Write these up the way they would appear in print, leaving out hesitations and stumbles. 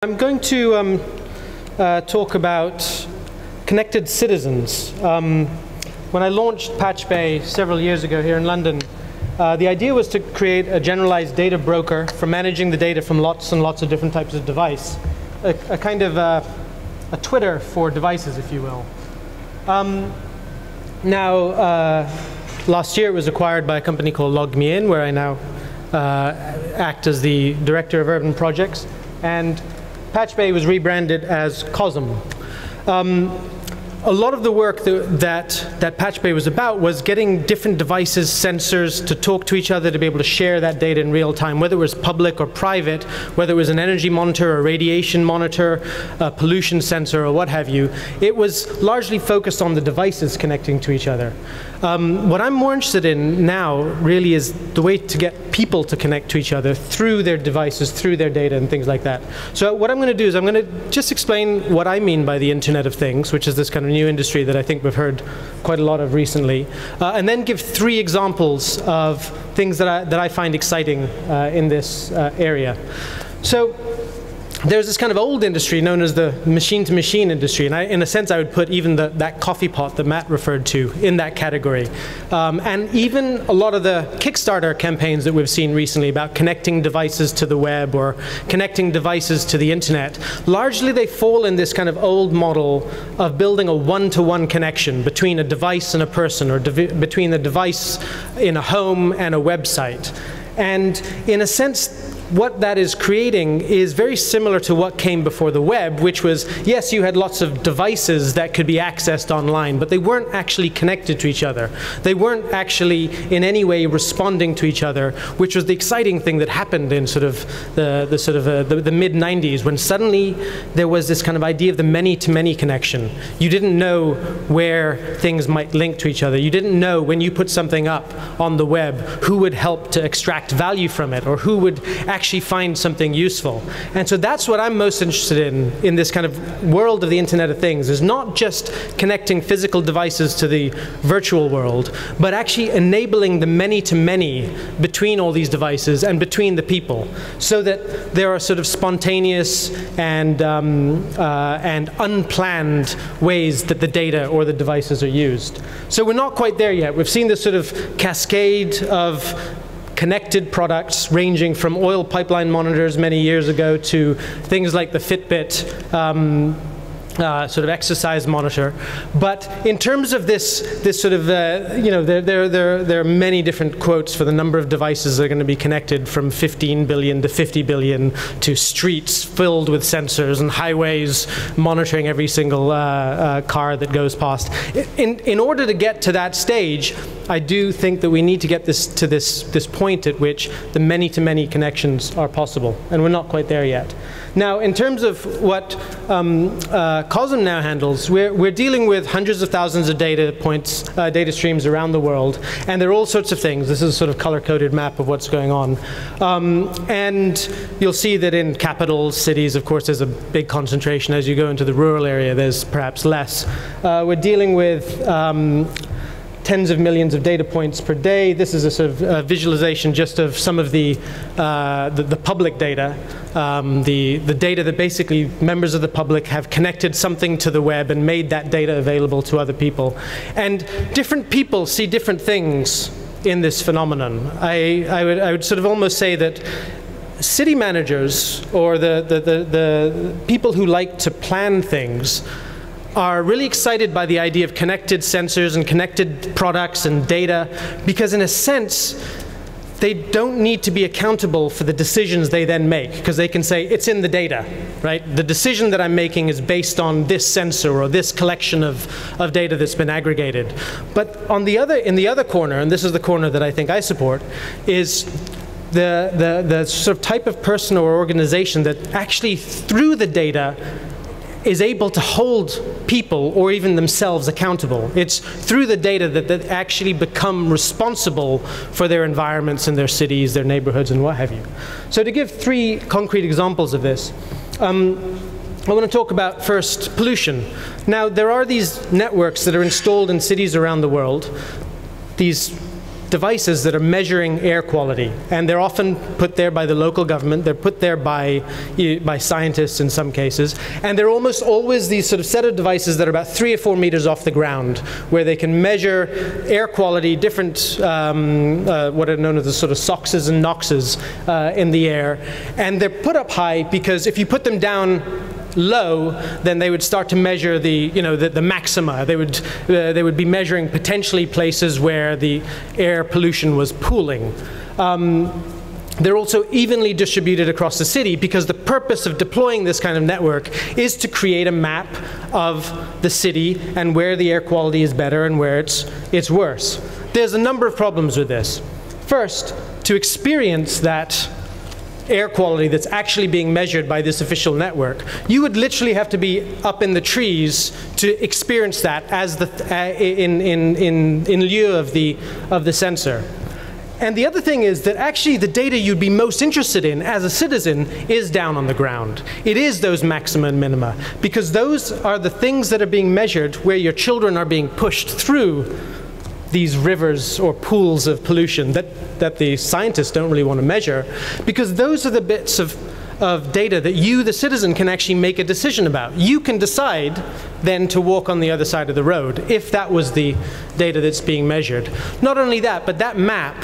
I'm going to talk about connected citizens. When I launched Patch.mov several years ago here in London, the idea was to create a generalized data broker for managing the data from lots and lots of different types of device. A kind of a Twitter for devices, if you will. Last year it was acquired by a company called Log.me, where I now act as the Director of Urban Projects. And Patch.mov was rebranded as Haque.mov. A lot of the work that Patch.mov was about was getting different devices, sensors, to talk to each other, to be able to share that data in real time, whether it was public or private, whether it was an energy monitor, a radiation monitor, a pollution sensor, or what have you. It was largely focused on the devices connecting to each other. What I'm more interested in now really is the way to get people to connect to each other through their devices, through their data and things like that. So what I'm going to do is I'm going to just explain what I mean by the Internet of Things, which is this kind of new industry that I think we've heard quite a lot of recently, and then give 3 examples of things that I find exciting in this area. So there's this kind of old industry known as the machine-to-machine industry, and in a sense I would put even that coffee pot that Matt referred to in that category. And even a lot of the Kickstarter campaigns that we've seen recently about connecting devices to the web or connecting devices to the internet, largely they fall in this kind of old model of building a one-to-one connection between a device and a person, or between a device in a home and a website. And in a sense, what that is creating is very similar to what came before the web, which was, yes, you had lots of devices that could be accessed online, but they weren't actually connected to each other. They weren't actually in any way responding to each other, which was the exciting thing that happened in sort of the mid-90s, when suddenly there was this kind of idea of the many-to-many connection. You didn't know where things might link to each other. You didn't know when you put something up on the web who would help to extract value from it, or who would actually find something useful. And so that's what I'm most interested in this kind of world of the Internet of Things, is not just connecting physical devices to the virtual world, but actually enabling the many-to-many between all these devices and between the people, so that there are sort of spontaneous and unplanned ways that the data or the devices are used. So we're not quite there yet. We've seen this sort of cascade of connected products ranging from oil pipeline monitors many years ago to things like the Fitbit sort of exercise monitor. But in terms of this sort of, there are many different quotes for the number of devices that are going to be connected, from 15 billion to 50 billion, to streets filled with sensors and highways monitoring every single car that goes past. In order to get to that stage, I do think that we need to get to this point at which the many-to-many connections are possible, and we're not quite there yet. Now, in terms of what Haque.mov now handles, we're dealing with hundreds of thousands of data points, data streams around the world, and there are all sorts of things. This is a sort of color-coded map of what's going on. And you'll see that in capital cities, of course, there's a big concentration. As you go into the rural area, there's perhaps less. We're dealing with tens of millions of data points per day. This is a sort of visualization just of some of the public data, the data that basically members of the public have connected something to the web and made that data available to other people. And different people see different things in this phenomenon. I would sort of almost say that city managers, or the people who like to plan things, are really excited by the idea of connected sensors and connected products and data, because in a sense they don't need to be accountable for the decisions they then make, because they can say, it's in the data, right? The decision that I'm making is based on this sensor or this collection of data that's been aggregated. But in the other corner, and this is the corner that I think I support, is the sort of type of person or organization that actually, through the data, is able to hold people or even themselves accountable. It's through the data that they actually become responsible for their environments and their cities, their neighborhoods, and what have you. So to give 3 concrete examples of this, I want to talk about first pollution. Now, there are these networks that are installed in cities around the world, these devices that are measuring air quality, and they're often put there by the local government. They're put there by scientists in some cases, and they're almost always these sort of set of devices that are about 3 or 4 meters off the ground, where they can measure air quality, different what are known as the sort of SOxes and NOxes in the air, and they're put up high because if you put them down low, then they would start to measure the maxima. They would be measuring potentially places where the air pollution was pooling. They're also evenly distributed across the city because the purpose of deploying this kind of network is to create a map of the city and where the air quality is better and where it's worse. There's a number of problems with this. First, to experience that air quality that's actually being measured by this official network, you would literally have to be up in the trees to experience that as in lieu of the sensor. And the other thing is that actually the data you'd be most interested in as a citizen is down on the ground. It is those maxima and minima, because those are the things that are being measured where your children are being pushed through these rivers or pools of pollution that the scientists don't really want to measure, because those are the bits of data that you, the citizen, can actually make a decision about. You can decide then to walk on the other side of the road if that was the data that's being measured. Not only that, but that map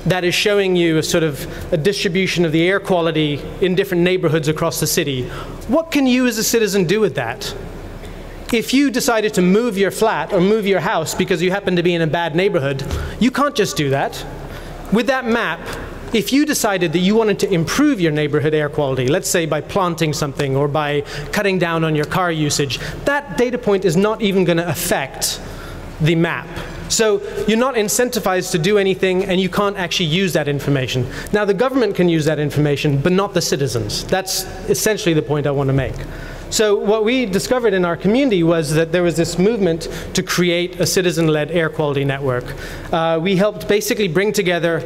that is showing you a sort of a distribution of the air quality in different neighborhoods across the city, what can you as a citizen do with that? If you decided to move your flat or move your house because you happen to be in a bad neighborhood, you can't just do that. With that map, if you decided that you wanted to improve your neighborhood air quality, let's say by planting something or by cutting down on your car usage, that data point is not even going to affect the map. So you're not incentivized to do anything, and you can't actually use that information. Now, the government can use that information, but not the citizens. That's essentially the point I want to make. So what we discovered in our community was that there was this movement to create a citizen-led air quality network. We helped basically bring together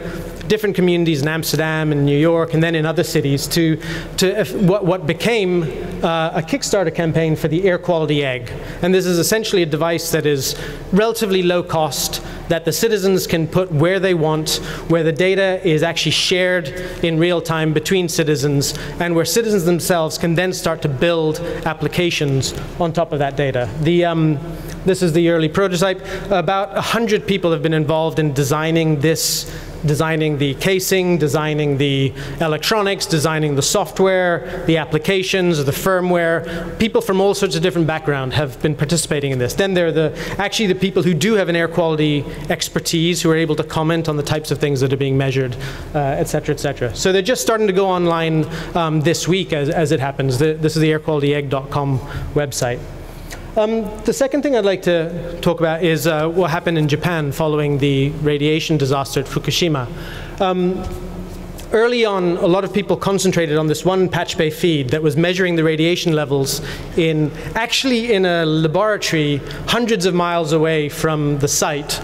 different communities in Amsterdam and New York and then in other cities to what became a Kickstarter campaign for the air quality egg. And this is essentially a device that is relatively low cost, that the citizens can put where they want, where the data is actually shared in real time between citizens, and where citizens themselves can then start to build applications on top of that data. This is the early prototype. About 100 people have been involved in designing this, designing the casing, designing the electronics, designing the software, the applications, the firmware. People from all sorts of different backgrounds have been participating in this. Then there are actually the people who do have an air quality expertise, who are able to comment on the types of things that are being measured, et cetera, et cetera. So they're just starting to go online this week as it happens. This is the airqualityegg.com website. The second thing I'd like to talk about is what happened in Japan following the radiation disaster at Fukushima. Early on, a lot of people concentrated on this one patch bay feed that was measuring the radiation levels actually in a laboratory hundreds of miles away from the site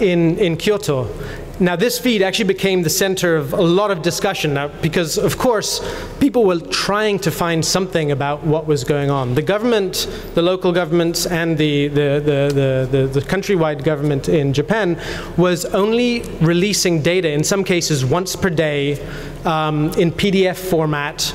in Kyoto. Now, this feed actually became the center of a lot of discussion now, because, of course, people were trying to find something about what was going on. The government, the local governments, and the countrywide government in Japan was only releasing data, in some cases once per day, in PDF format,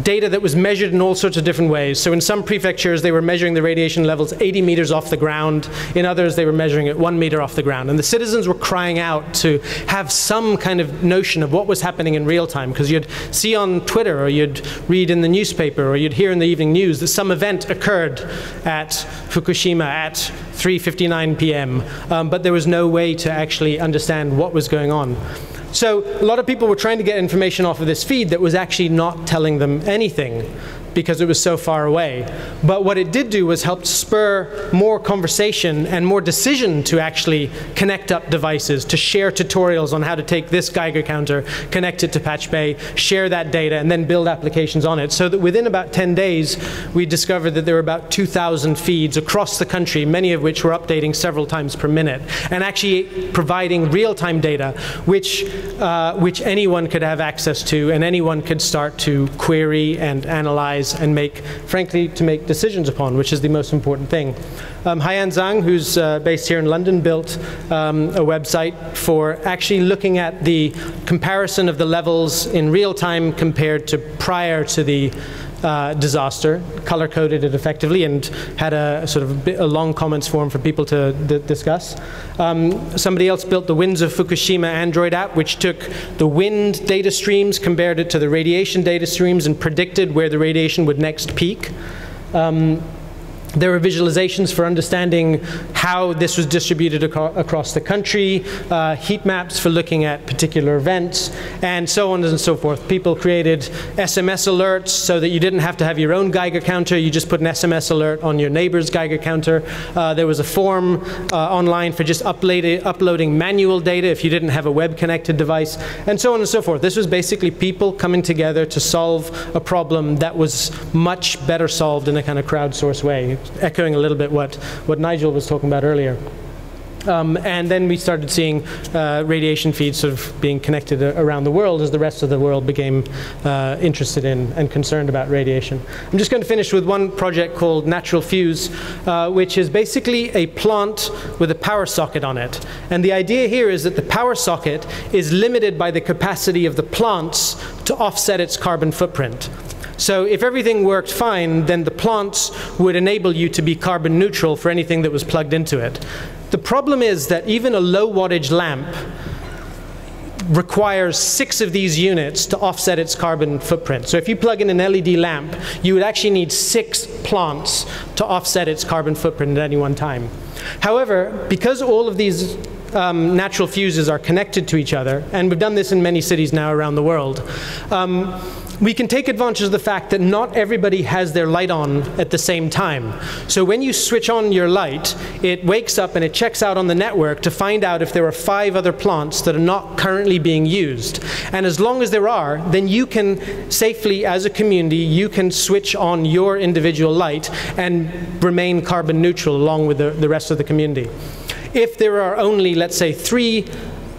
data that was measured in all sorts of different ways. So in some prefectures, they were measuring the radiation levels 80 meters off the ground. In others, they were measuring it 1 meter off the ground. And the citizens were crying out to have some kind of notion of what was happening in real time, because you'd see on Twitter, or you'd read in the newspaper, or you'd hear in the evening news that some event occurred at Fukushima at 3:59 p.m. But there was no way to actually understand what was going on. So a lot of people were trying to get information off of this feed that was actually not telling them anything, because it was so far away. But what it did do was help spur more conversation and more decision to actually connect up devices, to share tutorials on how to take this Geiger counter, connect it to Patch Bay, share that data, and then build applications on it. So that within about 10 days, we discovered that there were about 2,000 feeds across the country, many of which were updating several times per minute, and actually providing real-time data, which anyone could have access to, and anyone could start to query and analyze analyze and frankly, to make decisions upon, which is the most important thing. Haiyan Zhang, who's based here in London, built a website for actually looking at the comparison of the levels in real time compared to prior to the disaster, color-coded it effectively, and had a sort of a long comments form for people to discuss. Somebody else built the Winds of Fukushima Android app, which took the wind data streams, compared it to the radiation data streams, and predicted where the radiation would next peak. There were visualizations for understanding how this was distributed across the country, heat maps for looking at particular events, and so on and so forth. People created SMS alerts so that you didn't have to have your own Geiger counter. You just put an SMS alert on your neighbor's Geiger counter. There was a form online for just uploading manual data if you didn't have a web-connected device, and so on and so forth. This was basically people coming together to solve a problem that was much better solved in a kind of crowdsourced way, echoing a little bit what Nigel was talking about earlier. And then we started seeing radiation feeds sort of being connected around the world as the rest of the world became interested in and concerned about radiation. I'm just going to finish with one project called Natural Fuse, which is basically a plant with a power socket on it. And the idea here is that the power socket is limited by the capacity of the plants to offset its carbon footprint. So if everything worked fine, then the plants would enable you to be carbon neutral for anything that was plugged into it. The problem is that even a low wattage lamp requires 6 of these units to offset its carbon footprint. So if you plug in an LED lamp, you would actually need 6 plants to offset its carbon footprint at any one time. However, because all of these natural fuses are connected to each other, and we've done this in many cities now around the world, we can take advantage of the fact that not everybody has their light on at the same time. So when you switch on your light, it wakes up and it checks out on the network to find out if there are 5 other plants that are not currently being used. And as long as there are, then you can safely, as a community, you can switch on your individual light and remain carbon neutral along with the rest of the community. If there are only, let's say, 3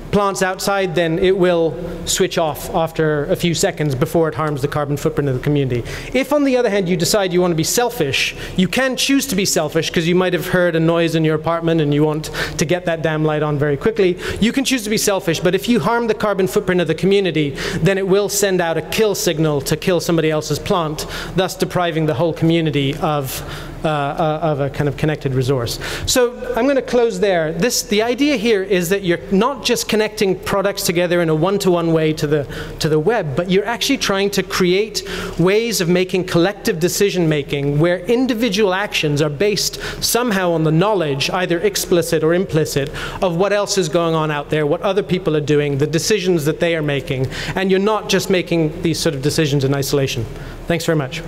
plants outside, then it will switch off after a few seconds before it harms the carbon footprint of the community. If, on the other hand, you decide you want to be selfish, you can choose to be selfish because you might have heard a noise in your apartment and you want to get that damn light on very quickly. You can choose to be selfish, but if you harm the carbon footprint of the community, then it will send out a kill signal to kill somebody else's plant, thus depriving the whole community of a kind of connected resource. So I'm going to close there. The idea here is that you're not just connecting products together in a one-to-one way to the web, but you're actually trying to create ways of making collective decision-making where individual actions are based somehow on the knowledge, either explicit or implicit, of what else is going on out there, what other people are doing, the decisions that they are making, and you're not just making these sort of decisions in isolation. Thanks very much.